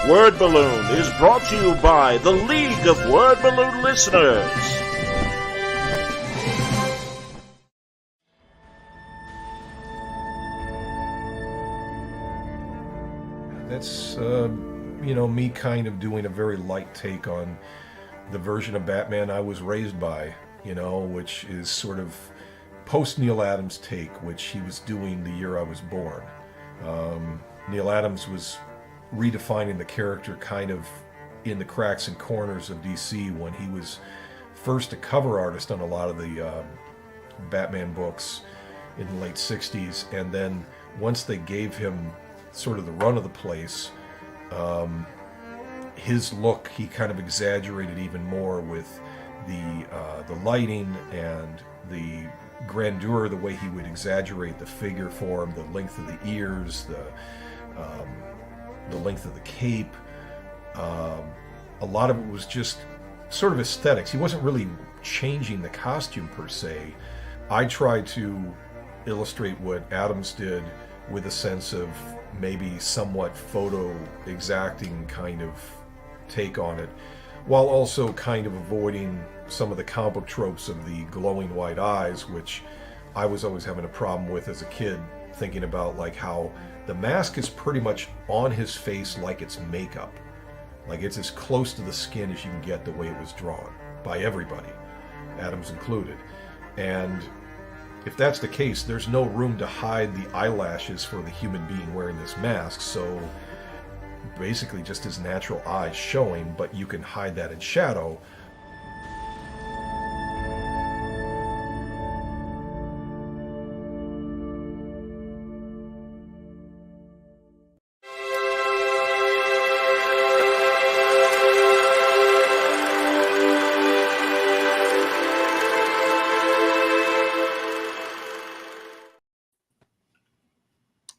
Word Balloon is brought to you by the League of Word Balloon Listeners. That's, me kind of doing a very light take on the version of Batman I was raised by, which is sort of post Neil Adams take, which he was doing the year I was born. Neil Adams was redefining the character kind of in the cracks and corners of DC when he was first a cover artist on a lot of the Batman books in the late 60s, and then once they gave him sort of the run of the place, his look he kind of exaggerated even more with the lighting and the grandeur, the way he would exaggerate the figure form, the length of the ears, the length of the cape. A lot of it was just sort of aesthetics. He wasn't really changing the costume per se. I tried to illustrate what Adams did with a sense of maybe somewhat photo exacting kind of take on it, while also kind of avoiding some of the comic book tropes of the glowing white eyes, which I was always having a problem with as a kid, thinking about like how the mask is pretty much on his face like it's makeup. Like it's as close to the skin as you can get the way it was drawn by everybody, Adams included. And if that's the case, there's no room to hide the eyelashes for the human being wearing this mask, so basically just his natural eyes showing, but you can hide that in shadow.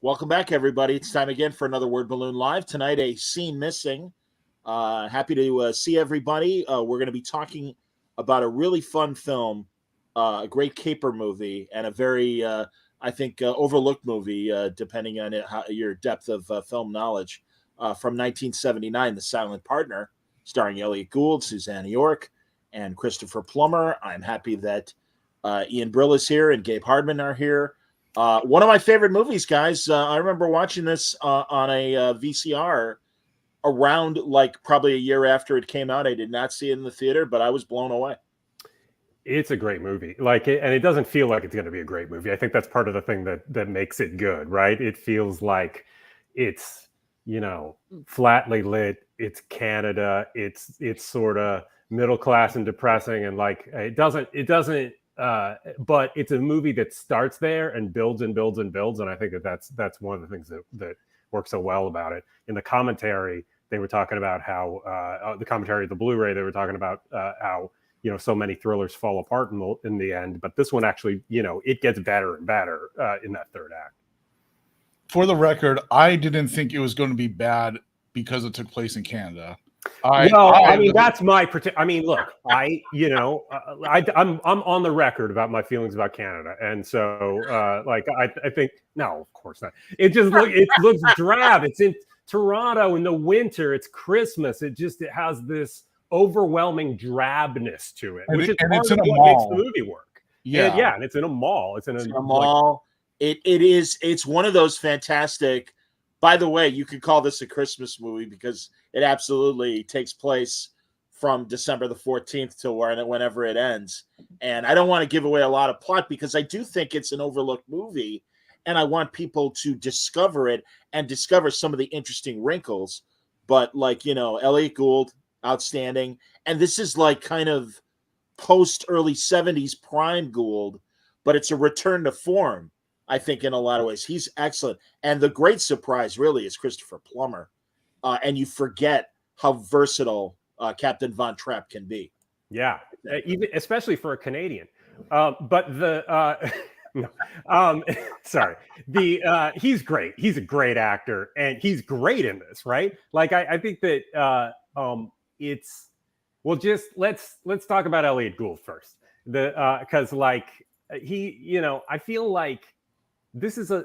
Welcome back, everybody. It's time again for another Word Balloon Live. Tonight, a scene missing. Happy to see everybody. We're going to be talking about a really fun film, a great caper movie, and a very, overlooked movie, depending on your depth of film knowledge, from 1979, The Silent Partner, starring Elliot Gould, Susanna York, and Christopher Plummer. I'm happy that Ian Brill is here and Gabe Hardman are here. One of my favorite movies, guys. I remember watching this on a VCR around like probably a year after it came out. I did not see it in the theater, but I was blown away. It's a great movie. And it doesn't feel like it's going to be a great movie. I think that's part of the thing that makes it good, right? It feels like it's, flatly lit. It's Canada. It's sort of middle class and depressing, and like it doesn't. But it's a movie that starts there and builds and builds and builds, and I think that's one of the things that works so well about it. In the commentary, they were talking about how the commentary of the Blu-ray, they were talking about how so many thrillers fall apart in the end, but this one actually it gets better and better in that third act. For the record, I didn't think it was going to be bad because it took place in Canada. That's my look, I'm on the record about my feelings about Canada, and so I think no, of course not. It looks drab. It's in Toronto in the winter. It's Christmas. It has this overwhelming drabness to it, which is part of what makes the movie work. And it's in a mall. It's in a mall. It's one of those fantastic. By the way, you could call this a Christmas movie because it absolutely takes place from December the 14th to whenever it ends. And I don't want to give away a lot of plot because I do think it's an overlooked movie, and I want people to discover it and discover some of the interesting wrinkles. But Elliot Gould, outstanding. And this is like kind of post early 70s prime Gould, but it's a return to form. I think in a lot of ways he's excellent, and the great surprise really is Christopher Plummer, and you forget how versatile Captain Von Trapp can be. Yeah, even especially for a Canadian. But he's great. He's a great actor, and he's great in this, right? Like I think that let's talk about Elliot Gould first, because I feel like this is a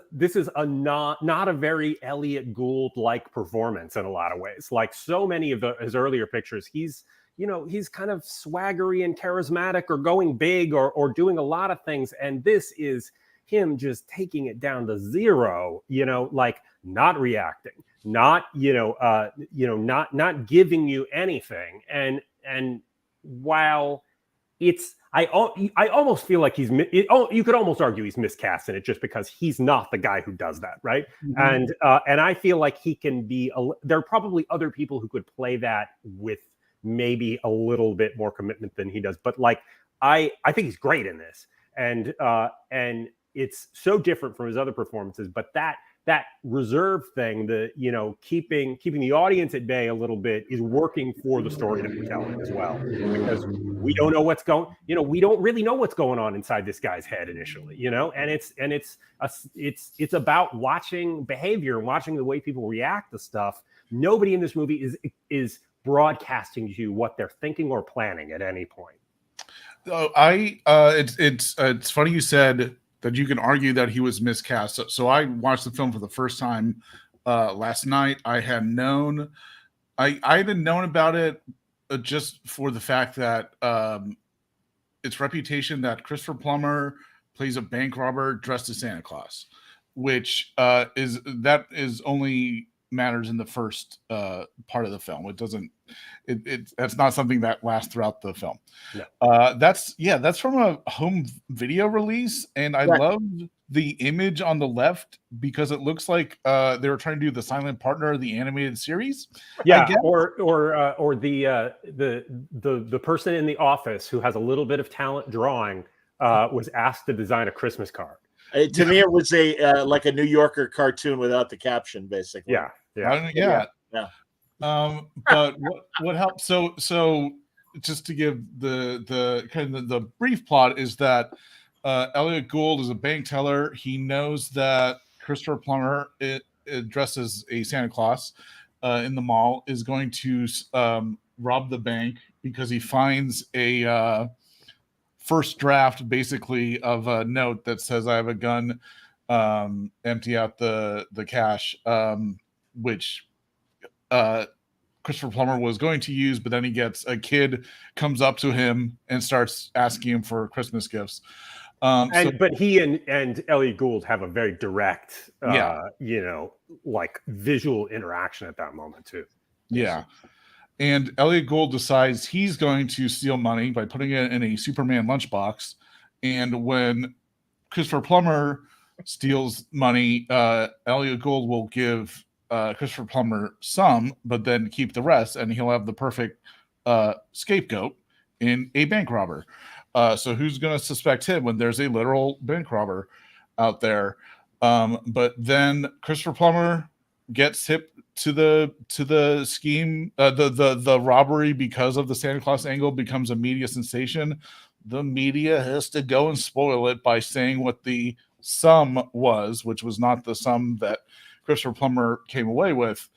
not a very Elliot Gould like performance in a lot of ways. Like so many of his earlier pictures, he's kind of swaggery and charismatic, or going big, or doing a lot of things, and this is him just taking it down to zero. Like not reacting, not not giving you anything, and while it's I almost feel like you could almost argue he's miscast in it just because he's not the guy who does that, right? Mm-hmm. And I feel like he can be there are probably other people who could play that with maybe a little bit more commitment than he does, but like I think he's great in this, and it's so different from his other performances, but that reserve thing, the keeping the audience at bay a little bit, is working for the story that we're telling as well, because we don't know we don't really know what's going on inside this guy's head initially, and it's about watching behavior and watching the way people react to stuff. Nobody in this movie is broadcasting to you what they're thinking or planning at any point. It's funny you said that you can argue that he was miscast. So I watched the film for the first time last night. I had known about it just for the fact that its reputation that Christopher Plummer plays a bank robber dressed as Santa Claus, which is only matters in the first part of the film. It doesn't. That's not something that lasts throughout the film. No. That's from a home video release, and I loved the image on the left because it looks like they were trying to do the silent partner of the animated series. Yeah, or the person in the office who has a little bit of talent drawing was asked to design a Christmas card. To me, it was like a New Yorker cartoon without the caption, basically. Yeah. But what helped? So just to give the kind of the brief plot is that Elliot Gould is a bank teller. He knows that Christopher Plummer, dressed as a Santa Claus in the mall, is going to rob the bank because he finds a first draft, basically, of a note that says, "I have a gun, empty out the cash," which Christopher Plummer was going to use, but then a kid comes up to him and starts asking him for Christmas gifts. But he and Elliot Gould have a very direct, like visual interaction at that moment too. Yeah. And Elliot Gould decides he's going to steal money by putting it in a Superman lunchbox. And when Christopher Plummer steals money, Elliot Gould will give Christopher Plummer some, but then keep the rest, and he'll have the perfect scapegoat in a bank robber. So who's going to suspect him when there's a literal bank robber out there? But then Christopher Plummer gets hip to the scheme. The robbery, because of the Santa Claus angle, becomes a media sensation. The media has to go and spoil it by saying what the sum was, which was not the sum that Christopher Plummer came away with.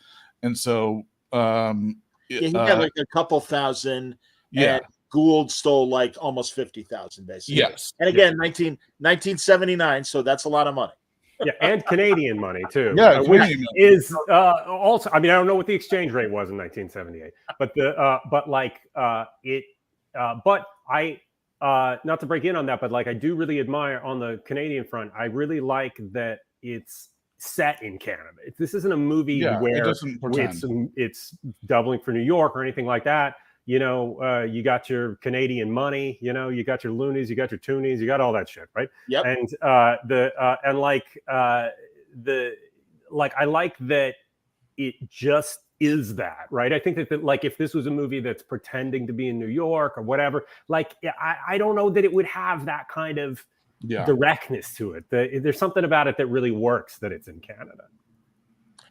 And so he had like a couple thousand, and Gould stole like almost 50,000, basically. Yes. And again, 1979, so that's a lot of money. Yeah, and Canadian money too. Yeah, which is also. I mean, I don't know what the exchange rate was in 1978, but but I not to break in on that, but like I do really admire on the Canadian front. I really like that it's set in Canada. This isn't a movie where it's doubling for New York or anything like that. You got your Canadian money, you got your loonies, you got your toonies, you got all that shit, right? Yep. And I like that it just is that, right? I think that like if this was a movie that's pretending to be in New York or whatever, like I don't know that it would have that kind of directness to it. There's something about it that really works that it's in Canada.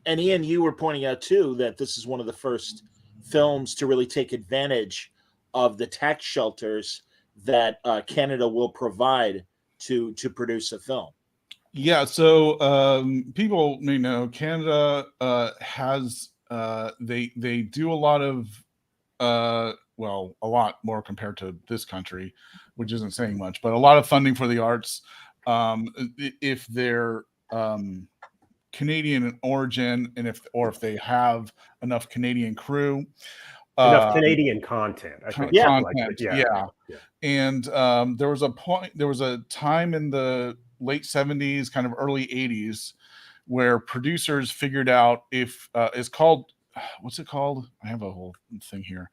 And Ian, you were pointing out too that this is one of the first films to really take advantage of the tax shelters that Canada will provide to produce a film. Yeah, so people may know Canada has they do a lot of a lot more compared to this country, which isn't saying much, but a lot of funding for the arts. If they're Canadian origin, and if they have enough Canadian crew, Enough Canadian content, I think. content, yeah. And there was a time in the late 70s, kind of early 80s, where producers figured out if it's called, what's it called? I have a whole thing here.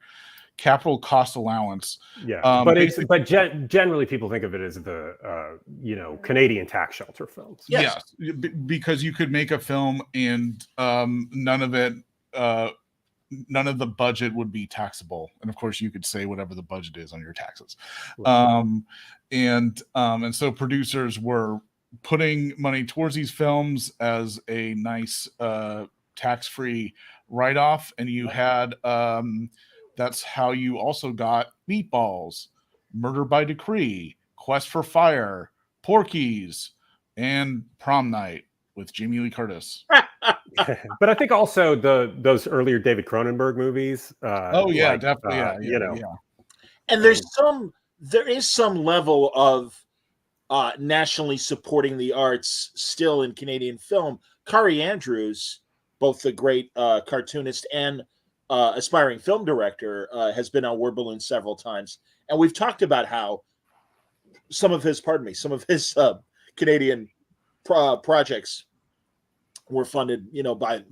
Capital cost allowance. Yeah, but generally people think of it as the Canadian tax shelter films. Yes, because you could make a film and none of the budget would be taxable, and of course you could say whatever the budget is on your taxes. Right. And so producers were putting money towards these films as a nice tax-free write-off, and you had that's how you also got Meatballs, Murder by Decree, Quest for Fire, Porky's, and Prom Night with Jamie Lee Curtis. But I think also those earlier David Cronenberg movies. Definitely. And there is some level of nationally supporting the arts still in Canadian film. Kari Andrews, both the great cartoonist and aspiring film director, has been on Word Balloon several times, and we've talked about how some of his Canadian projects were funded, by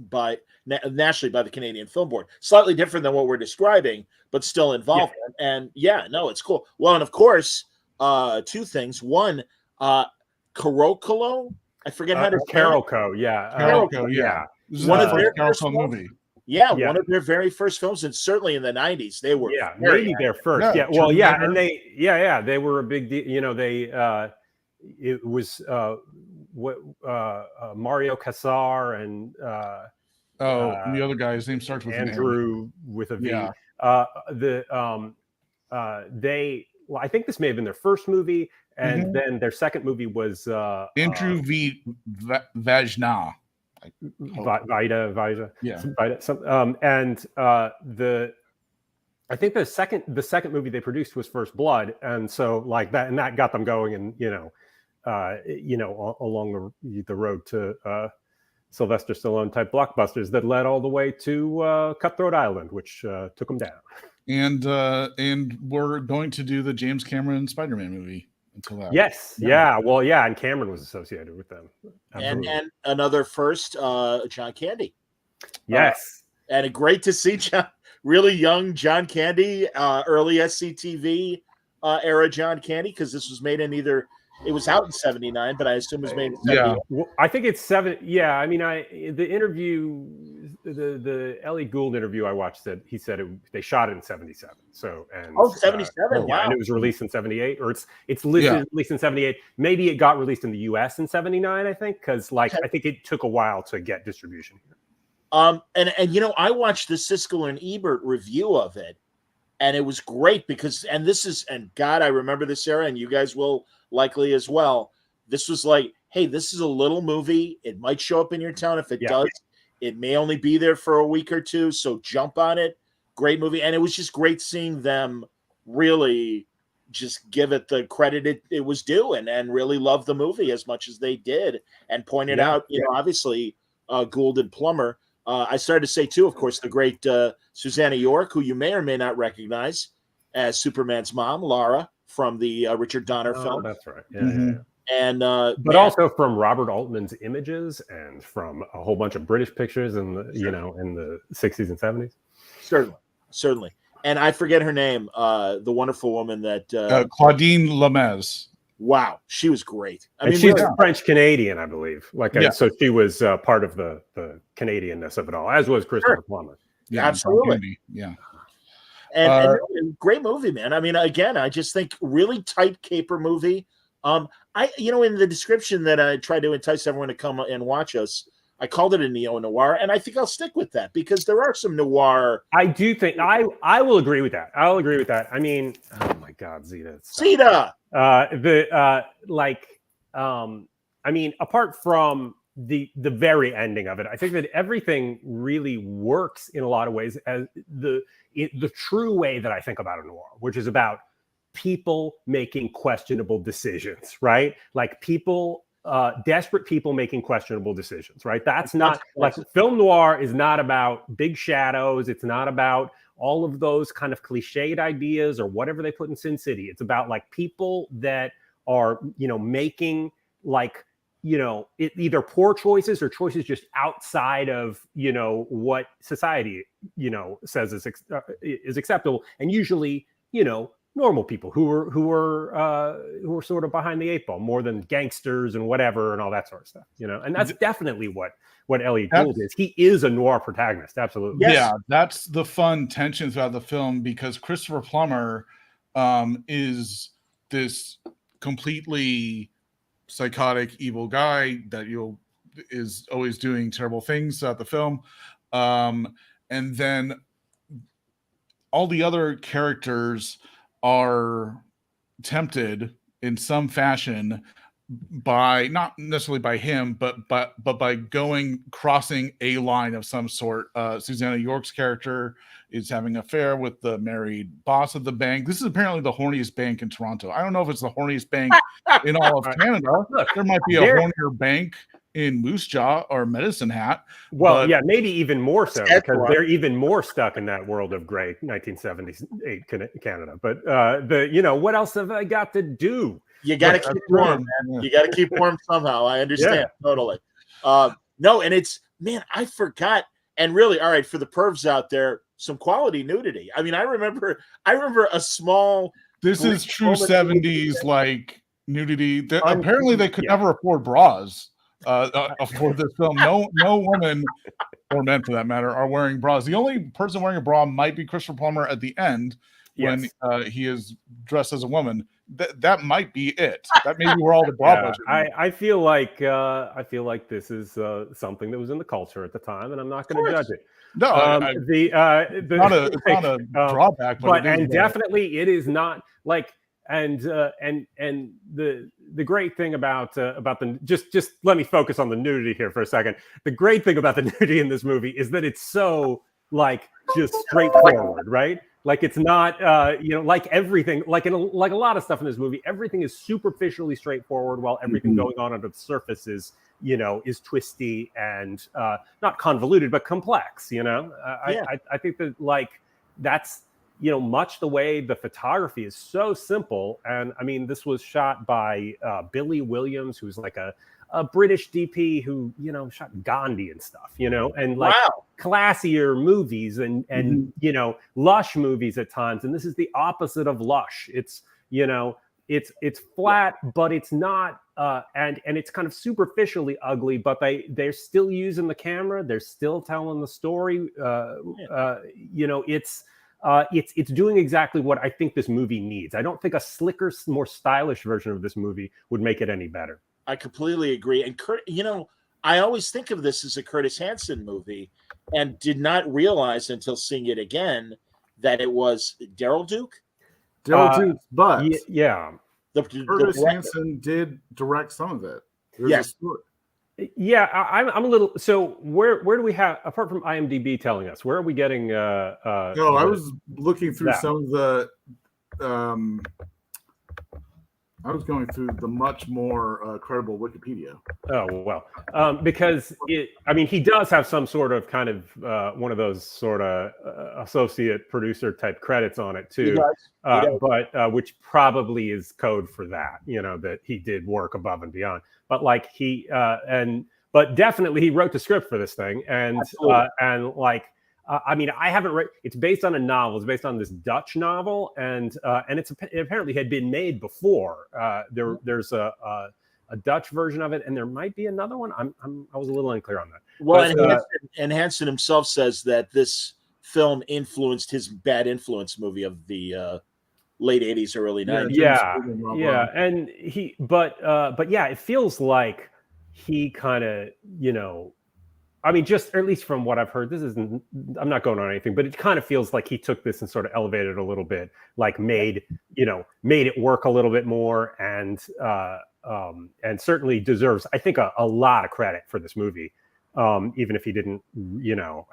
nationally by the Canadian Film Board. Slightly different than what we're describing, but still involved. Yeah. And it's cool. Well, and of course, two things. One, Carocolo. I forget how to say it. Carolco, yeah. Carolco, yeah. This is one of their first movie. Yeah, one of their very first films, and certainly in the 90s, they were maybe their first. And they were a big deal. It was Mario Casar and the other guy, his name starts with Andrew with a V. Yeah. I think this may have been their first movie, and then their second movie was Andrew V. Vajna. Vida. Yeah. I think the second movie they produced was First Blood, and so like that, and that got them going, and along the road to Sylvester Stallone type blockbusters that led all the way to Cutthroat Island, which took them down. And we're going to do the James Cameron Spider-Man movie until that. Yes, and Cameron was associated with them. And another first, John Candy. Yes, and great to see really young John Candy, early SCTV era John Candy, because this was made in it was out in 79, but I assume it was made in 78. Yeah, well, I think it's 7. Yeah, I mean, the interview, the Ellie Gould interview I watched he said they shot it in 77. So 77, wow. And it was released in 78, or it's released in 78. Maybe it got released in the US in 79, I think, because I think it took a while to get distribution here. And I watched the Siskel and Ebert review of it, and it was great because, and God, I remember this era, and you guys will likely as well. This was like, hey, this is a little movie. It might show up in your town. If it does, it may only be there for a week or two. So jump on it. Great movie. And it was just great seeing them really just give it the credit it was due, and really love the movie as much as they did, and pointed out, obviously, Gould and Plummer. I started to say, too, of course, the great Susanna York, who you may or may not recognize as Superman's mom, Lara, from the Richard Donner film. That's right. Yeah, yeah. And but also from Robert Altman's Images, and from a whole bunch of British pictures in the in the 60s and 70s. Certainly. And I forget her name, the wonderful woman that Claudine Lemez. Wow, she was great. I mean, she's French Canadian, I believe. So she was part of the Canadianness of it all, as was Christopher Plummer. Yeah, absolutely. Yeah. And great movie, man. I mean, again, I just think really tight caper movie. In the description that I tried to entice everyone to come and watch us, I called it a Neo Noir, and I think I'll stick with that because there are some noir. I do think I will agree with that. I'll agree with that. I mean, oh my God, Zeta. I mean, apart from the very ending of it, I think that everything really works in a lot of ways as the true way that I think about a noir, which is about people making questionable decisions, right? Like people desperate people making questionable decisions, right? That's not like film noir is not about big shadows. It's not about all of those kind of cliched ideas or whatever they put in Sin City. It's about like people that are, making like, either poor choices or choices just outside of, what society, says is acceptable. And usually, normal people who are sort of behind the eight ball more than gangsters and whatever and all that sort of stuff, and that's definitely what Elliot Gould is. He is a noir protagonist. Absolutely. Yes. Yeah. That's the fun tension throughout the film, because Christopher Plummer is this completely psychotic, evil guy that is always doing terrible things throughout the film. And then all the other characters are tempted in some fashion by, not necessarily by him, but by crossing a line of some sort. Susanna York's character is having an affair with the married boss of the bank. This is apparently the horniest bank in Toronto. I don't know if it's the horniest bank in all of Canada. Look, there might be a hornier bank in Moose Jaw or Medicine Hat. Well, yeah, maybe even more so, because they're even more stuck in that world of gray 1978 Canada. But what else have I got to do? You got to keep warm, man. You got to keep warm somehow. I understand totally. No, and it's, man, I forgot. And really, all right, for the pervs out there, some quality nudity. I mean, I remember a small. This is true 70s like nudity. Apparently, they could never afford bras. For this film, no woman or men for that matter are wearing bras. The only person wearing a bra might be Christopher Plummer at the end when he is dressed as a woman. That might be it. That may be where all the bra budget. I feel like this is something that was in the culture at the time, and I'm not going to judge it. No, it's not a drawback, but definitely it is not like. And the great thing about the just let me focus on the nudity here for a second. The great thing about the nudity in this movie is that it's so like just straightforward, right? Like it's not like everything, like a lot of stuff in this movie, everything is superficially straightforward, while everything going on under the surface is twisty and not convoluted but complex. I think that like that's. Much the way the photography is so simple. And I mean, this was shot by Billy Williams, who's like a British DP who, shot Gandhi and stuff, and like classier movies and lush movies at times. And this is the opposite of lush. It's, it's flat, but it's not, and it's kind of superficially ugly, but they're still using the camera. They're still telling the story. It's doing exactly what I think this movie needs. I don't think a slicker, more stylish version of this movie would make it any better. I completely agree. And I always think of this as a Curtis Hanson movie, and did not realize until seeing it again that it was Daryl Duke. But Curtis Hanson did direct some of it. Yes. Yeah, I'm a little. So where do we have, apart from IMDb telling us, where are we getting? I was looking through some of the. I was going through the much more credible Wikipedia. Oh well, because he does have some sort of kind of one of those sort of associate producer type credits on it too. He does. But which probably is code for that, that he did work above and beyond. But like but definitely he wrote the script for this thing, and I haven't read. It's based on a novel. It's based on this Dutch novel, and it apparently had been made before. There's a Dutch version of it, and there might be another one. I was a little unclear on that. Well, and Hanson himself says that this film influenced his Bad Influence movie of the late 80s, early 90s. Yeah, and it feels like he kind of, just, or at least from what I've heard, I'm not going on anything, but it kind of feels like he took this and sort of elevated it a little bit, like made it work a little bit more, and certainly deserves, I think, a lot of credit for this movie, even if he didn't,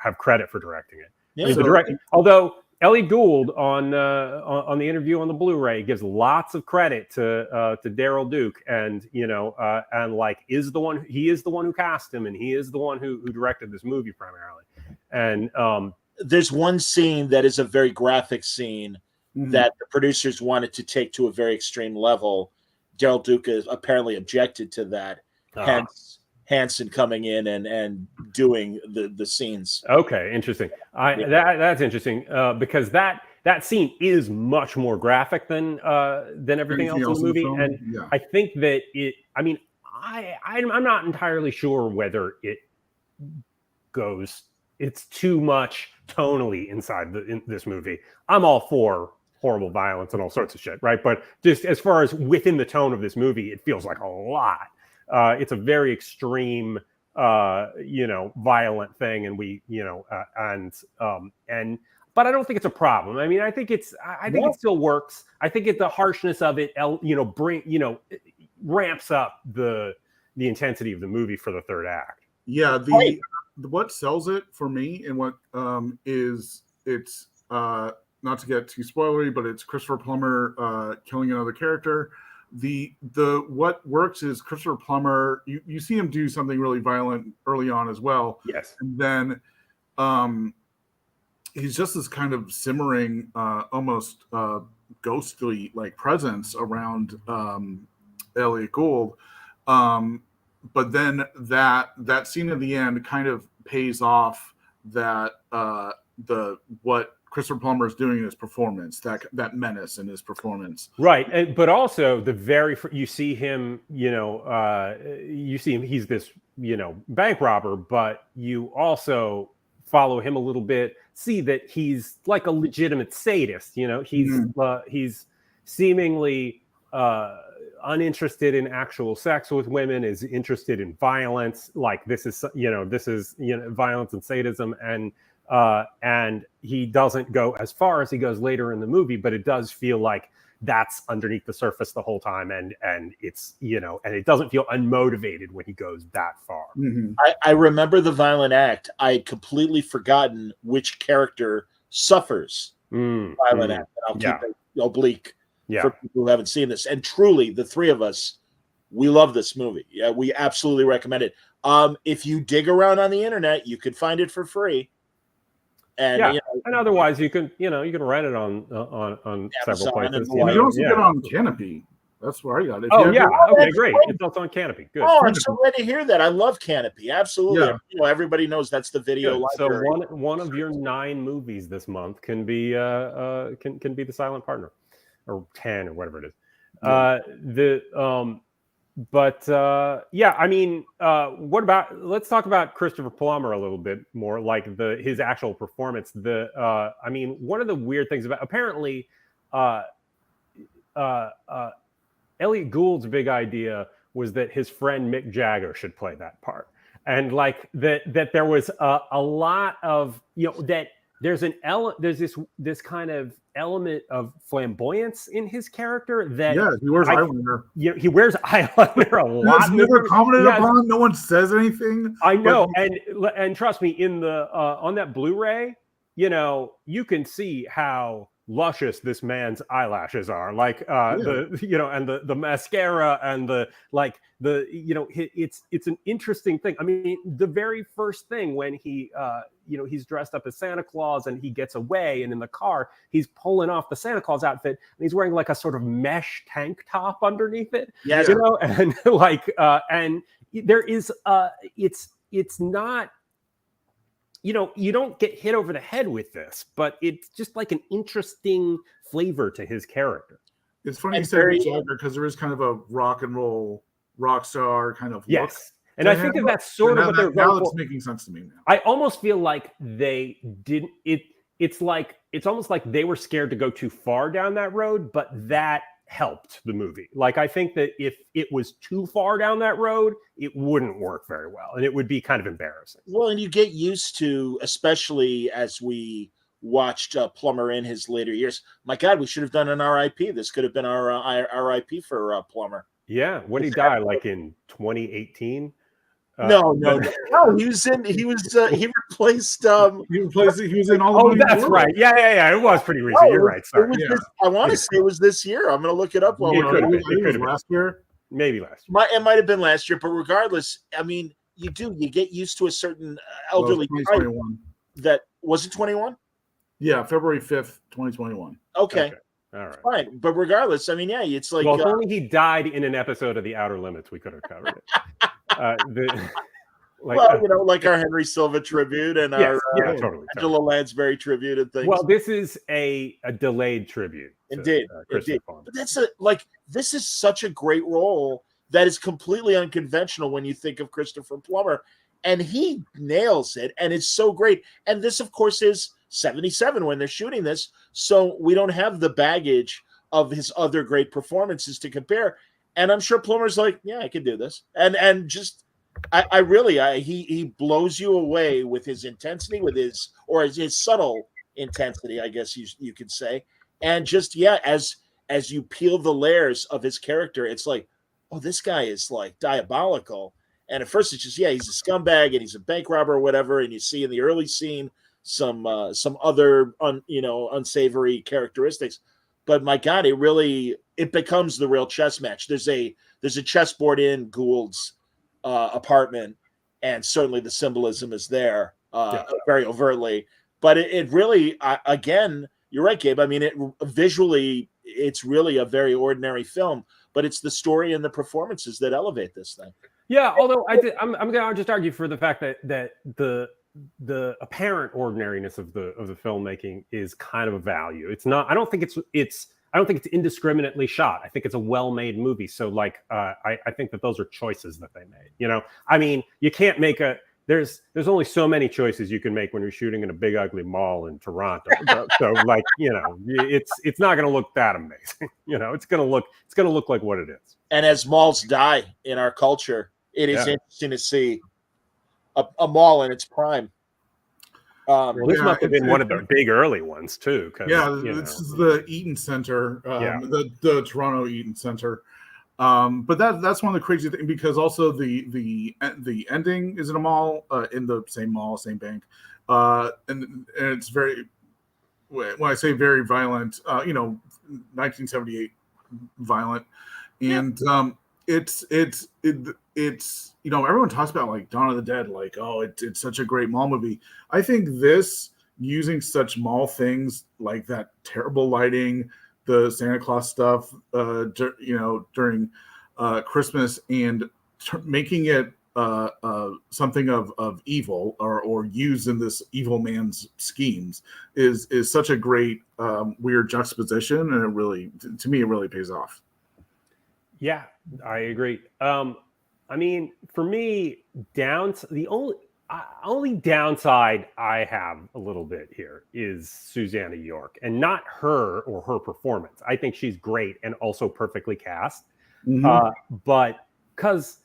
have credit for directing it. Yeah. Although Ellie Gould on the interview on the Blu-ray gives lots of credit to Daryl Duke, and and like he is the one who cast him, and he is the one who directed this movie primarily. And there's one scene that is a very graphic scene that the producers wanted to take to a very extreme level. Daryl Duke is apparently objected to that, hence Hansen coming in and doing the scenes. Okay, interesting. That's interesting because that scene is much more graphic than everything else in the movie, and I think that it. I mean, I'm not entirely sure whether it goes. It's too much tonally inside in this movie. I'm all for horrible violence and all sorts of shit, right? But just as far as within the tone of this movie, it feels like a lot. It's a very extreme, violent thing, and but I don't think it's a problem. I mean, I think it still works. I think the harshness of it, ramps up the intensity of the movie for the third act. Yeah, what sells it for me, and what is it's not to get too spoilery, but it's Christopher Plummer killing another character. The what works is Christopher Plummer. You see him do something really violent early on as well. Yes, and then he's just this kind of simmering, almost ghostly like presence around Elliot Gould. But then that scene at the end kind of pays off that what Christopher Plummer is doing in his performance, that menace in his performance, right? But also you see him, he's this, bank robber, but you also follow him a little bit, see that he's like a legitimate sadist. He's seemingly uninterested in actual sex with women, is interested in violence. Like this is violence and sadism, and he doesn't go as far as he goes later in the movie, but it does feel like that's underneath the surface the whole time, and it's and it doesn't feel unmotivated when he goes that far. Mm-hmm. I remember the violent act. I had completely forgotten which character suffers violent act. And I'll keep it oblique for people who haven't seen this. And truly, the three of us, we love this movie. Yeah, we absolutely recommend it. If you dig around on the internet, you can find it for free. And and otherwise you can rent it on several places. You can also get it on Canopy. That's where I got it. Oh yeah, okay, great. It's also on Canopy. Good. Oh, I'm so glad to hear that. I love Canopy. Absolutely. Yeah. Everybody knows that's the video library. So one of your 9 movies this month can be can be The Silent Partner, or 10 or whatever it is. Let's talk about Christopher Plummer a little bit more, like his actual performance. One of the weird things about, apparently, Elliot Gould's big idea was that his friend Mick Jagger should play that part, and like that there was a lot of that there's this kind of element of flamboyance in his character that he wears eyeliner. He wears eyeliner a lot. It's never commented upon. No one says anything. I know, and trust me, in the on that Blu-ray, you can see how luscious this man's eyelashes are, like and the mascara and it's an interesting thing. I mean, the very first thing when he he's dressed up as Santa Claus and he gets away, and in the car he's pulling off the Santa Claus outfit and he's wearing like a sort of mesh tank top underneath it. And and there is it's not, you don't get hit over the head with this, but it's just like an interesting flavor to his character. It's funny you said Mick Jagger, because there is kind of a rock and roll rock star kind of look. And I think that's sort of what they're going for. Now it's making sense to me now. I almost feel like they didn't. It's almost like they were scared to go too far down that road, but that helped the movie. Like, I think that if it was too far down that road, it wouldn't work very well, and it would be kind of embarrassing. Well, and you get used to, especially as we watched Plummer in his later years. My God, we should have done an RIP. This could have been our RIP for Plummer. Yeah, when did he die? Like in 2018. No. He was in. He replaced. He was in all. Oh, that's right. Yeah. It was pretty recent. You're right. Sorry. I want to say it was this year. I'm going to look it up. It could have been. It was last year. Maybe last year. It might have been last year, but regardless, I mean, you get used to a certain elderly type. That was it. 21. Yeah, February 5th, 2021. Okay. All right. Fine, but regardless, I mean, yeah, it's like. Well, if only he died in an episode of The Outer Limits, we could have covered it. Like our Henry Silva tribute and our totally. Angela Lansbury tribute and things. Well, this is a delayed tribute. Indeed. But this is such a great role that is completely unconventional when you think of Christopher Plummer, and he nails it, and it's so great. And this, of course, is 77 when they're shooting this, so we don't have the baggage of his other great performances to compare. And I'm sure Plummer's like, yeah, I can do this, and just he blows you away with his intensity, with his subtle intensity, I guess you could say, and just as you peel the layers of his character, it's like, oh, this guy is like diabolical. And at first it's just, he's a scumbag and he's a bank robber or whatever, and you see in the early scene some other unsavory characteristics, but my God, it becomes the real chess match. There's a chessboard in Gould's apartment, and certainly the symbolism is there very overtly. But it really, again, you're right, Gabe. I mean, visually, it's really a very ordinary film, but it's the story and the performances that elevate this thing. Yeah, although I'm going to just argue for the fact that the apparent ordinariness of the filmmaking is kind of a value. It's not. I don't think it's indiscriminately shot. I think it's a well-made movie. So I think that those are choices that they made. I mean, you can't make there's only so many choices you can make when you're shooting in a big ugly mall in Toronto. So it's not going to look that amazing. It's going to look like what it is. And as malls die in our culture, it is interesting to see a mall in its prime. This must have been one of the big early ones too. This is the Eaton Center, the Toronto Eaton Center. But that's one of the crazy things, because also the ending is in a mall, in the same mall, same bank, and it's very, when I say very violent, 1978 violent, and it's everyone talks about like Dawn of the Dead, like, oh, it's such a great mall movie. I think this, using such mall things like that terrible lighting, the Santa Claus stuff, during Christmas, and making it something of evil or used in this evil man's schemes is such a great weird juxtaposition, and it really, to me, it really pays off. Yeah, I agree. I mean, for me, the only downside I have a little bit here is Susanna York, and not her or her performance. I think she's great and also perfectly cast. Mm-hmm. But because,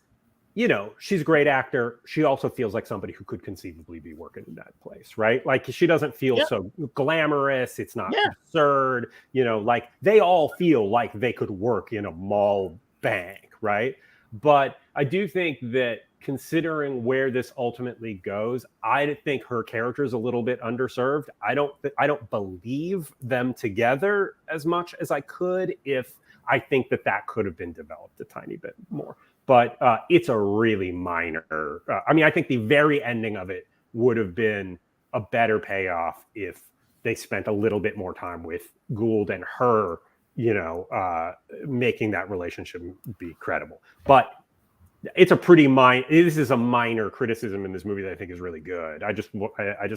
she's a great actor, she also feels like somebody who could conceivably be working in that place, right? Like, she doesn't feel so glamorous. It's not absurd. Like, they all feel like they could work in a mall bank, right? But I do think that, considering where this ultimately goes, I think her character is a little bit underserved. I don't believe them together as much as I could, if I think that could have been developed a tiny bit more. But it's a really minor. I think the very ending of it would have been a better payoff if they spent a little bit more time with Gould and her, making that relationship be credible. But it's a pretty this is a minor criticism in this movie that I think is really good. I just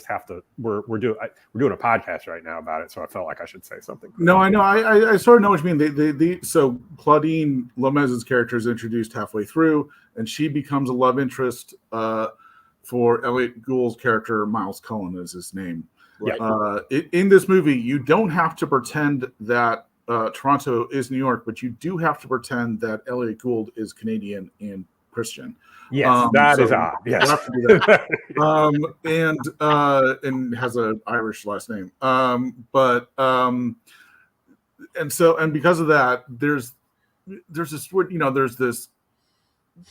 have to. We're doing a podcast right now about it, so I felt like I should say something. No, I know. I sort of know what you mean. So Claudine Lomez's character is introduced halfway through, and she becomes a love interest for Elliot Gould's character. Miles Cullen is his name. Right. In this movie, you don't have to pretend that Toronto is New York, but you do have to pretend that Elliot Gould is Canadian and Christian. That is odd. Yes. We'll have to do that. And has an Irish last name. And because of that, there's this,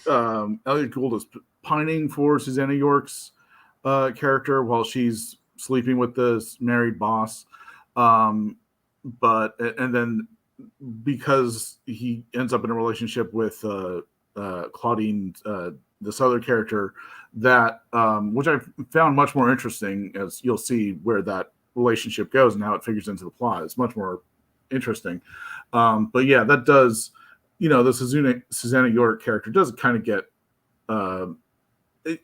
Elliot Gould is pining for Susanna York's character while she's sleeping with this married boss. But then because he ends up in a relationship with Claudine, this other character, that which I found much more interesting, as you'll see where that relationship goes and how it figures into the plot. It's much more interesting. But yeah, that does, the Susanna York character does kind of get,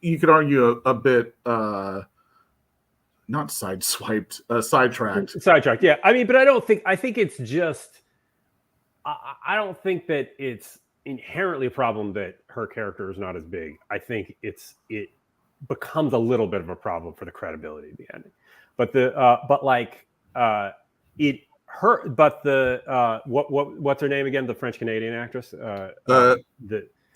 you could argue a bit not sideswiped, sidetracked. Sidetracked, yeah. I mean, but I think it's just, I don't think that it's inherently a problem that her character is not as big. I think it becomes a little bit of a problem for the credibility of the ending. But what's her name again? The French Canadian actress. I beg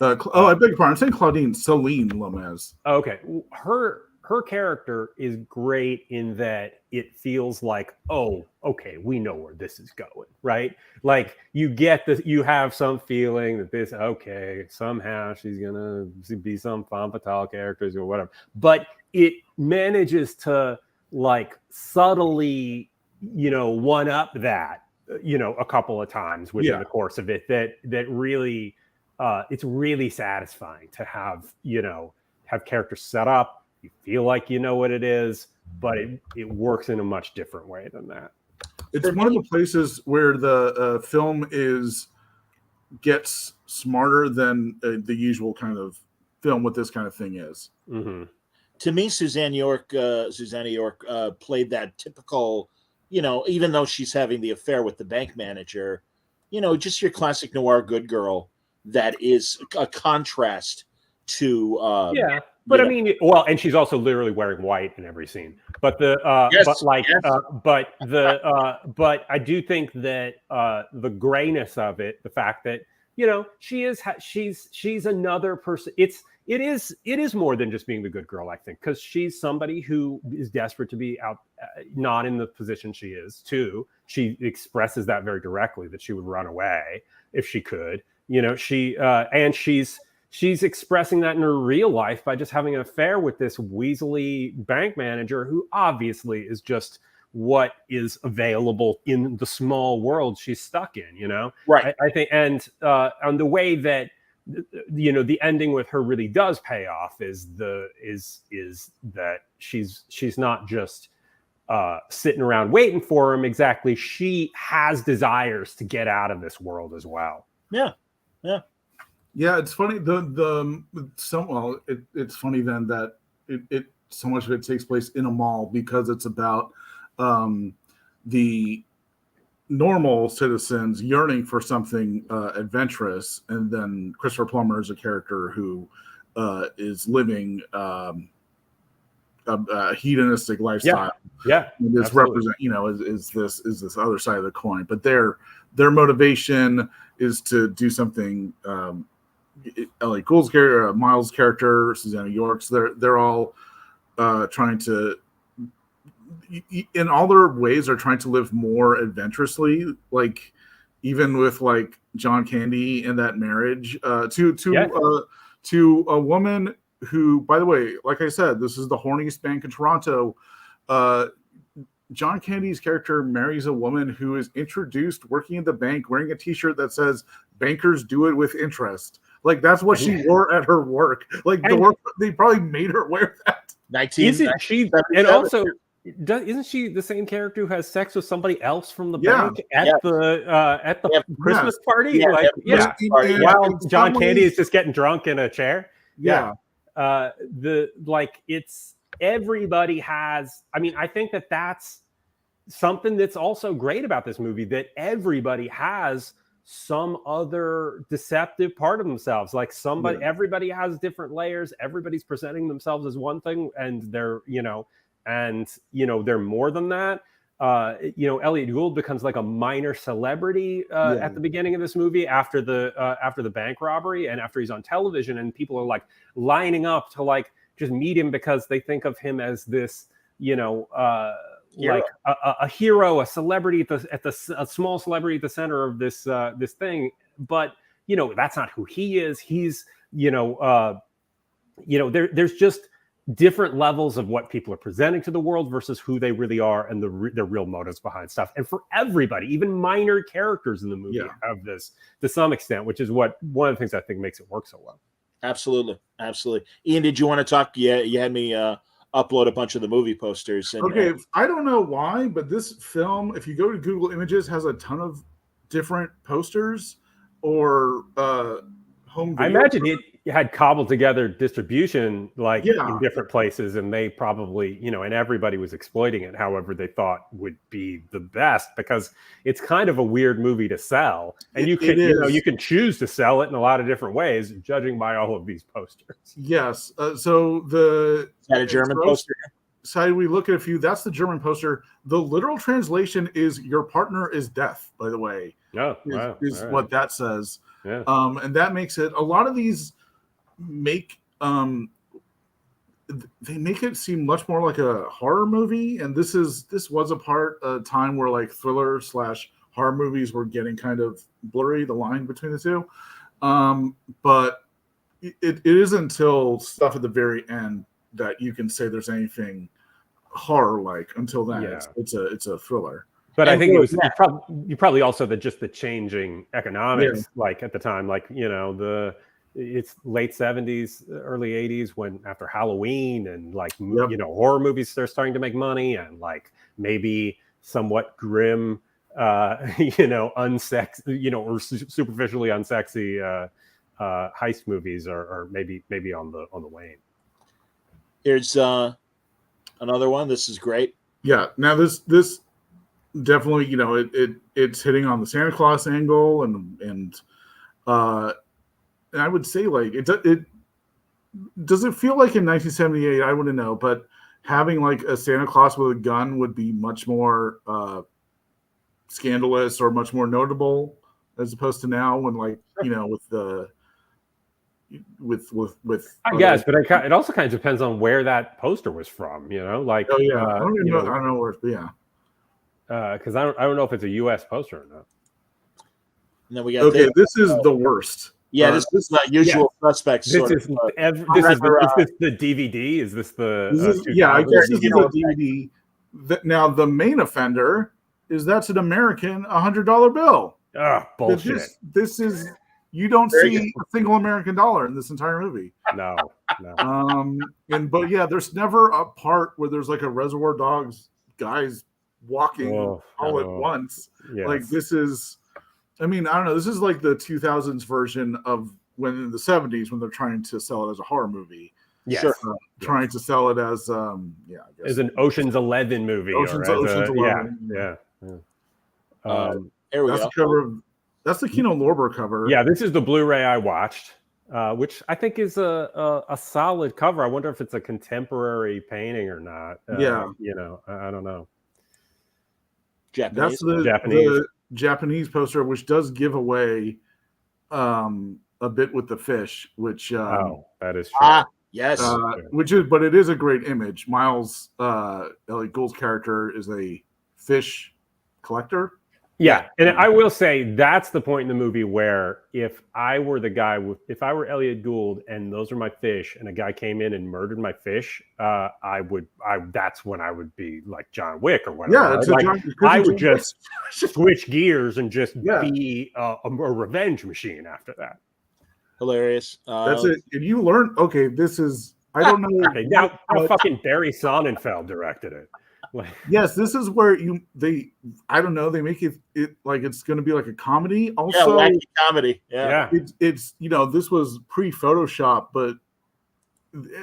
your pardon. I'm saying Claudine, Celine Lomez. Okay, her character is great in that it feels like, oh, okay, we know where this is going, right? Like you have some feeling that this, okay, somehow she's gonna be some femme fatale characters or whatever, but it manages to like subtly, one up that, a couple of times within the course of it. That really, it's really satisfying to have characters set up. You feel like you know what it is, but it works in a much different way than that. It's one of the places where the film gets smarter than the usual kind of film with this kind of thing is. Mm-hmm. To me, Susanna York played that typical, even though she's having the affair with the bank manager, just your classic noir good girl that is a contrast to But I mean, well, and she's also literally wearing white in every scene. But but I do think that the grayness of it, the fact that she's another person. It is more than just being the good girl, I think, because she's somebody who is desperate to be out, not in the position she is. Too, she expresses that very directly, that she would run away if she could. She's expressing that in her real life by just having an affair with this weaselly bank manager who obviously is just what is available in the small world she's stuck in, Right. I think, and on the way that, the ending with her really does pay off is that she's not just sitting around waiting for him. Exactly. She has desires to get out of this world as well. Yeah. Yeah. Yeah, it's funny. It's funny then that it so much of it takes place in a mall because it's about the normal citizens yearning for something adventurous, and then Christopher Plummer is a character who is living a hedonistic lifestyle. Yeah, this represent is this other side of the coin, but their motivation is to do something. Elliot Gould's character, Miles' character, Susanna York's, they're all trying to, in all their ways, are trying to live more adventurously. Like even with like John Candy and that marriage to a woman who, by the way, like I said, this is the horniest bank in Toronto. John Candy's character marries a woman who is introduced working in the bank wearing a T-shirt that says "Bankers do it with interest." Like that's what she wore at her work. Like they probably made her wear that. Isn't she? And also, isn't she the same character who has sex with somebody else from the bank at the Christmas party? While John Candy is just getting drunk in a chair. It's everybody has. I mean, I think that's something that's also great about this movie, that everybody has some other deceptive part of themselves. Like everybody has different layers. Everybody's presenting themselves as one thing, and they're they're more than that. Elliot Gould becomes like a minor celebrity at the beginning of this movie after the bank robbery, and after he's on television, and people are like lining up to like just meet him because they think of him as this, like a hero, a celebrity a small celebrity at the center of this this thing. But that's not who he is. He's there's just different levels of what people are presenting to the world versus who they really are and the real motives behind stuff. And for everybody, even minor characters in the movie have this to some extent, which is one of the things I think makes it work so well. Absolutely. Ian, did you want to talk? Yeah, you had me upload a bunch of the movie posters. And, okay, I don't know why, but this film, if you go to Google Images, has a ton of different posters or home video. I imagine it had cobbled together distribution in different places, and they probably, and everybody was exploiting it however they thought would be the best, because it's kind of a weird movie to sell, and you can choose to sell it in a lot of different ways, judging by all of these posters. Yes. So is that a German poster? So we look at a few. That's the German poster. The literal translation is "Your partner is death." By the way, is what that says. Yeah. And that makes it. A lot of these make they make it seem much more like a horror movie, and this was a time where like thriller / horror movies were getting kind of blurry, the line between the two. But it isn't until stuff at the very end that you can say there's anything horror like. Until then, it's a thriller. But I think it was you probably also just the changing economics, like at the time, it's late 70s, early 80s, when after Halloween and horror movies, they're starting to make money, and like maybe somewhat grim, unsexy, or superficially unsexy heist movies are maybe on the wane. Here's another one. This is great. Yeah. Now this definitely, it's hitting on the Santa Claus angle, and I would say it does it feel like in 1978? I wouldn't know, but having like a Santa Claus with a gun would be much more scandalous or much more notable as opposed to now when with I guess, but it also kind of depends on where that poster was from, I don't know where, because I don't know if it's a U.S. poster or not. And then we got this is the worst. Yeah, this is the usual suspects. This is the DVD. Is this the? I guess this is the DVD. Now the main offender that's an American $100 bill. Bullshit. This is. You don't see a single American dollar in this entire movie. No. But there's never a part where there's like a Reservoir Dogs guys walking all at once. Yes. Like this is, I don't know. This is like the 2000s version of when in the 70s when they're trying to sell it as a horror movie. Yes. Trying to sell it as I guess as an Ocean's 11 movie. Ocean's 11. Yeah. Here we go. That's the Kino Lorber cover. Yeah, this is the Blu-ray I watched, which I think is a solid cover. I wonder if it's a contemporary painting or not. I don't know. Japanese. That's the Japanese poster, which does give away a bit with the fish, which that is true. Yes. But it is a great image. Miles Elliott Gould's character is a fish collector. Yeah, and I will say that's the point in the movie where if I were Elliott Gould and those are my fish, and a guy came in and murdered my fish, that's when I would be like John Wick or whatever. Yeah, I would just switch gears and just be a revenge machine after that. Hilarious. That's it. And you learn. Okay, this is. I don't know. Okay, now fucking Barry Sonnenfeld directed it. Yes, this is where I don't know, they make it like it's going to be like a comedy. Also, wacky comedy. Yeah. It's this was pre-Photoshop, but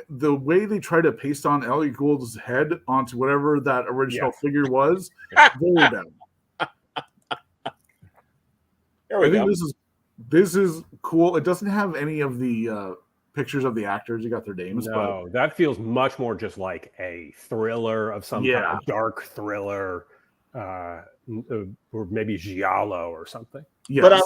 the way they try to paste on Elliott Gould's head onto whatever that original figure was, very bad. I think this is cool. It doesn't have any of the pictures of the actors. You got their names. No, that feels much more just like a thriller of some kind of dark thriller, or maybe giallo or something. Yes. But I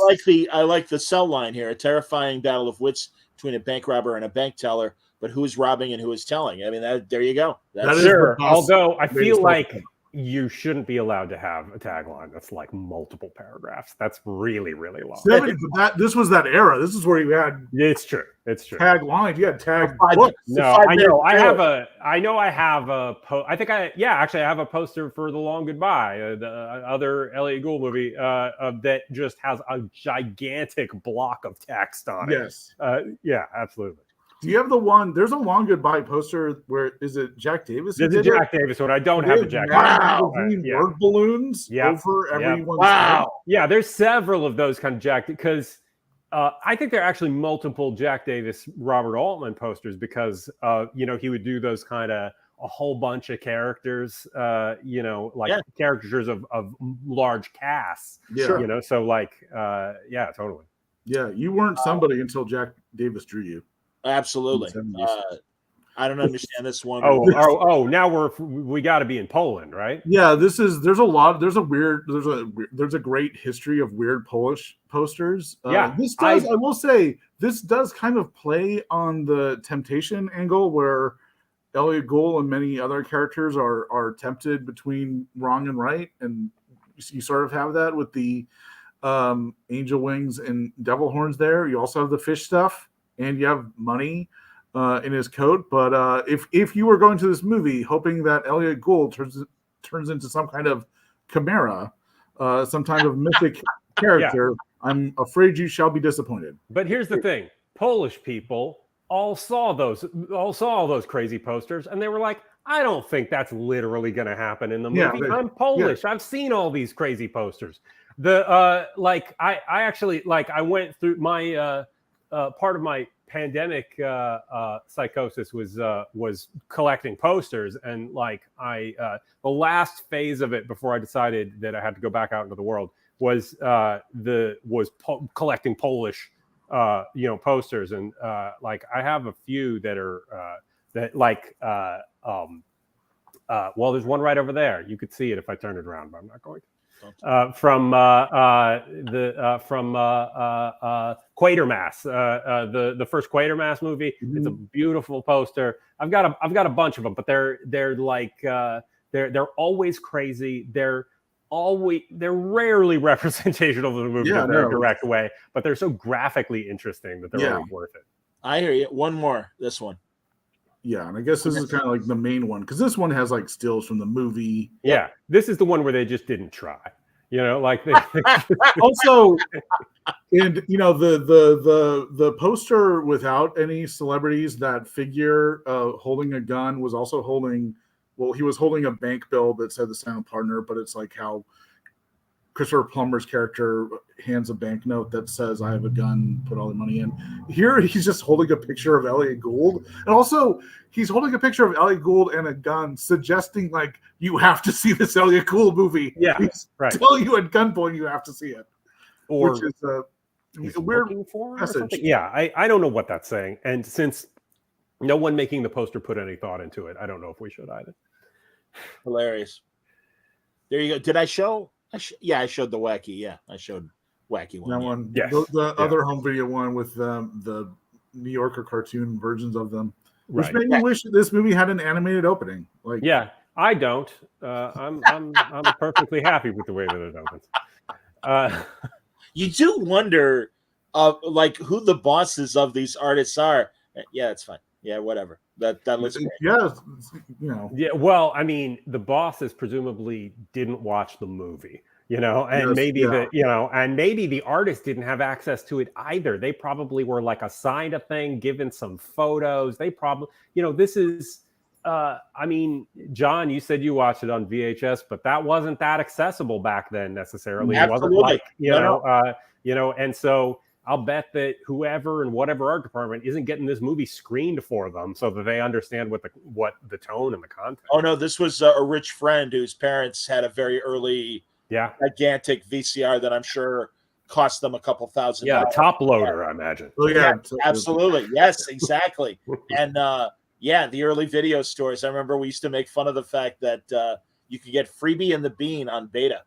like the cell line here: a terrifying battle of wits between a bank robber and a bank teller. But who's robbing and who is telling? I mean, there you go. That's sure. Although I feel like you shouldn't be allowed to have a tagline that's like multiple paragraphs. That's really, really long. 70, but this was that era. This is where you had It's true. It's true. tag lines. You had tag Five- books. No, I know. I have a. I know. I have a. Actually, I have a poster for The Long Goodbye, the other Elliot Gould movie, that just has a gigantic block of text on it. Yes. Yeah, absolutely. Do you have the one? There's a Long Goodbye poster where is it Jack Davis? There's a Jack Davis one. I don't have a Jack Wow. Davis. Magazine word balloons over everyone's head. Wow. Yeah, there's several of those kind of Jack, because I think there are actually multiple Jack Davis, Robert Altman posters, because he would do those kind of a whole bunch of characters, caricatures of large casts. Yeah. So yeah, totally. Yeah, you weren't somebody until Jack Davis drew you. Absolutely. In the 70s. I don't understand this one. Now we got to be in Poland, right? Yeah, there's a great history of weird Polish posters. Yeah, I will say this does kind of play on the temptation angle where Elliot Gould and many other characters are tempted between wrong and right, and you sort of have that with the angel wings and devil horns there. You also have the fish stuff, and you have money in his coat. But if you were going to this movie hoping that Elliot Gould turns into some kind of chimera, some kind of mythic character, I'm afraid you shall be disappointed. But here's the thing: Polish people all saw all those crazy posters, and they were like, I don't think that's literally going to happen in the movie. I'm Polish. I've seen all these crazy posters. I went through my part of my pandemic psychosis was collecting posters, and the last phase of it before I decided that I had to go back out into the world was collecting Polish posters, and I have a few that are there's one right over there. You could see it if I turned it around, but I'm not going to. From Quatermass, the first Quatermass movie. Mm-hmm. It's a beautiful poster. I've got a bunch of them, but they're always crazy. They're rarely representational of the movie in a very direct way, but they're so graphically interesting that they're always worth it. I hear you. One more. This one. Yeah, and I guess this is kind of like the main one, because this one has stills from the movie. Yeah, this is the one where they just didn't try. Also, and the poster without any celebrities, that figure holding a gun was also holding. Well, he was holding a bank bill that said the silent partner, but it's like how Christopher Plummer's character hands a banknote that says, I have a gun, put all the money in. Here, he's just holding a picture of Elliot Gould. And also, he's holding a picture of Elliot Gould and a gun, suggesting, you have to see this Elliot Gould movie. Yeah, he's telling you at gunpoint you have to see it. Or which is a weird message. Yeah, I don't know what that's saying. And since no one making the poster put any thought into it, I don't know if we should either. Hilarious. There you go. Did I show? I showed the wacky. Yeah, I showed wacky one. That one. Yes. The other home video one with the New Yorker cartoon versions of them. Which made me wish this movie had an animated opening. I don't. I'm perfectly happy with the way that it opens. You do wonder who the bosses of these artists are. Yeah, it's fine. Yeah, whatever. That looks great. Yeah, Yeah, well, I mean, the bosses presumably didn't watch the movie, and maybe the artist didn't have access to it either. They probably were assigned a thing, given some photos. They probably, this is, John, you said you watched it on VHS, but that wasn't that accessible back then necessarily. Absolutely. It wasn't and so I'll bet that whoever in whatever art department isn't getting this movie screened for them so that they understand what the tone and the content. Oh no, this was a rich friend whose parents had a very early, gigantic VCR that I'm sure cost them a couple $1,000. Yeah, top loader, I imagine. Oh yeah, absolutely. Yes, exactly. And the early video stores. I remember we used to make fun of the fact that you could get Freebie and the Bean on Beta.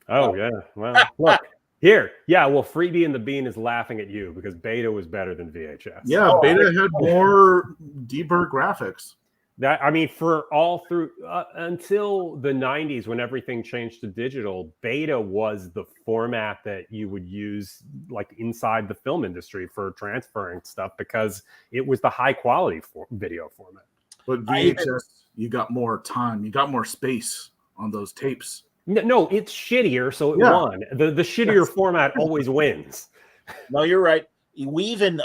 Oh yeah, well look. Here, Freebie and the Bean is laughing at you because Beta was better than VHS. Yeah, Beta had more deeper graphics. That I mean, for all through until the '90s, when everything changed to digital, beta was the format that you would use, like inside the film industry, for transferring stuff because it was the high quality video format. But VHS, you got more time, you got more space on those tapes. No, it's shittier, so it won. The shittier format always wins. No, you're right. We even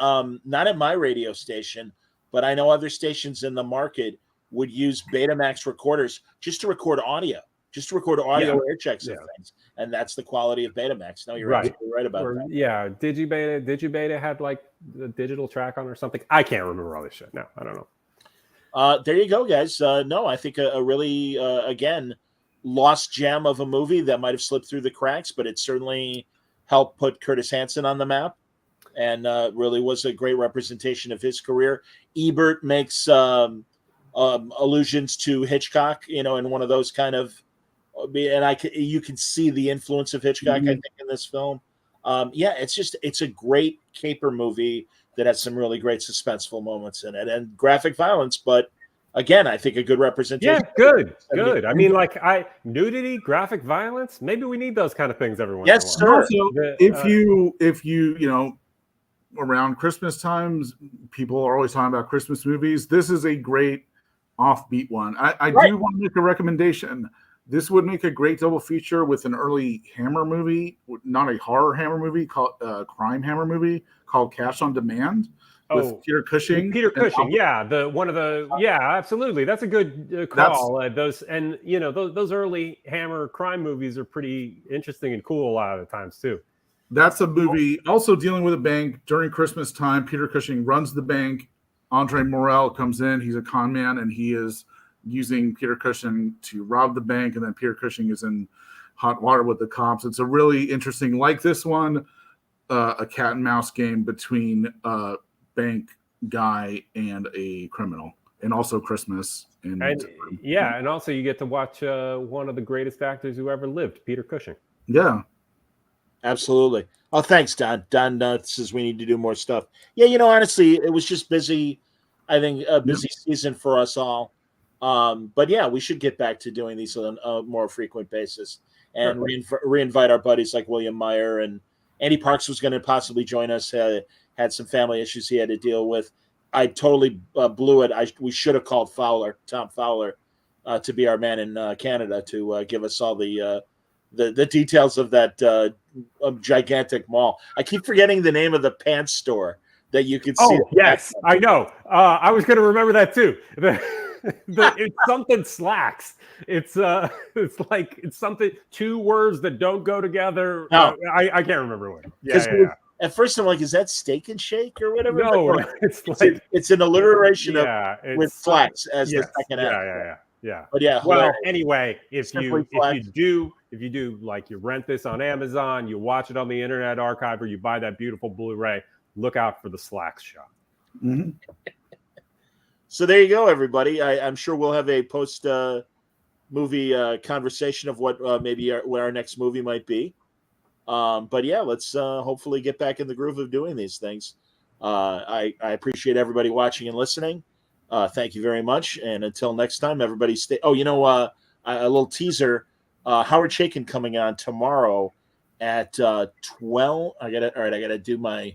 not at my radio station, but I know other stations in the market would use Betamax recorders just to record audio, air checks of things, and that's the quality of Betamax. No, you're absolutely right about that. Yeah, Digibeta had like the digital track on or something. I can't remember all this shit. No, I don't know. There you go, guys. No, I think a really again lost gem of a movie that might have slipped through the cracks, but it certainly helped put Curtis Hanson on the map, and really was a great representation of his career. Ebert makes allusions to Hitchcock, in one of those kind of, and you can see the influence of Hitchcock, I think, in this film. It's a great caper movie that has some really great suspenseful moments in it and graphic violence, but again, I think a good representation. Yeah, good. I mean, like nudity, graphic violence. Maybe we need those kind of things every once in a while. Yes, sir. Also, if you around Christmas times, people are always talking about Christmas movies. This is a great offbeat one. I do want to make a recommendation. This would make a great double feature with an early Hammer movie, not a horror Hammer movie, called crime Hammer movie called Cash on Demand. With Peter Cushing. Absolutely. That's a good call. Those early Hammer crime movies are pretty interesting and cool a lot of the times too. That's a movie also dealing with a bank during Christmas time. Peter Cushing runs the bank. Andre Morel comes in. He's a con man, and he is using Peter Cushing to rob the bank. And then Peter Cushing is in hot water with the cops. It's a really interesting, like this one, a cat and mouse game between bank guy and a criminal, and also Christmas. And also you get to watch one of the greatest actors who ever lived, Peter Cushing. Yeah. Absolutely. Oh, thanks, Don. Don says we need to do more stuff. Yeah, honestly, it was just busy. I think a busy season for us all. But yeah, we should get back to doing these on a more frequent basis and reinvite our buddies like William Meyer, and Andy Parks was going to possibly join us. Had some family issues he had to deal with. I totally blew it. We should have called Tom Fowler, to be our man in Canada to give us all the details of that gigantic mall. I keep forgetting the name of the pants store that you could see. Oh, yes, I know. I was going to remember that too. It's something slacks. It's something, two words that don't go together. No. I can't remember what. At first, I'm like, is that Steak and Shake or whatever? No, it's an alliteration with slacks as the second half. Yeah. But yeah. Well, hilarious. Anyway, if you do like you rent this on Amazon, you watch it on the Internet Archive, or you buy that beautiful Blu-ray, look out for the slacks shot. Mm-hmm. So there you go, everybody. I'm sure we'll have a post movie conversation of what where our next movie might be. But yeah, let's hopefully get back in the groove of doing these things. I appreciate everybody watching and listening. Thank you very much. And until next time, everybody stay. Oh, a little teaser. Howard Chaykin coming on tomorrow at 12. I gotta do my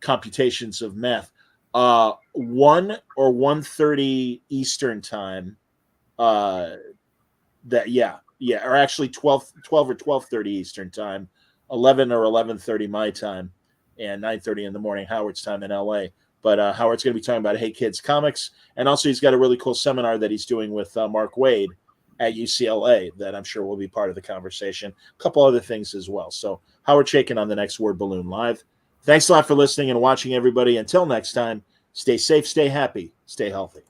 computations of math. 1 or 1:30 Eastern time. Or actually 12 or 12:30 Eastern time, 11 or 11:30 my time, and 9:30 in the morning Howard's time in LA. But Howard's going to be talking about Hey Kids comics, and also he's got a really cool seminar that he's doing with Mark Wade at UCLA that I'm sure will be part of the conversation. A couple other things as well. So Howard Chaykin on the next Word Balloon Live. Thanks a lot for listening and watching, everybody. Until next time, stay safe, stay happy, stay healthy.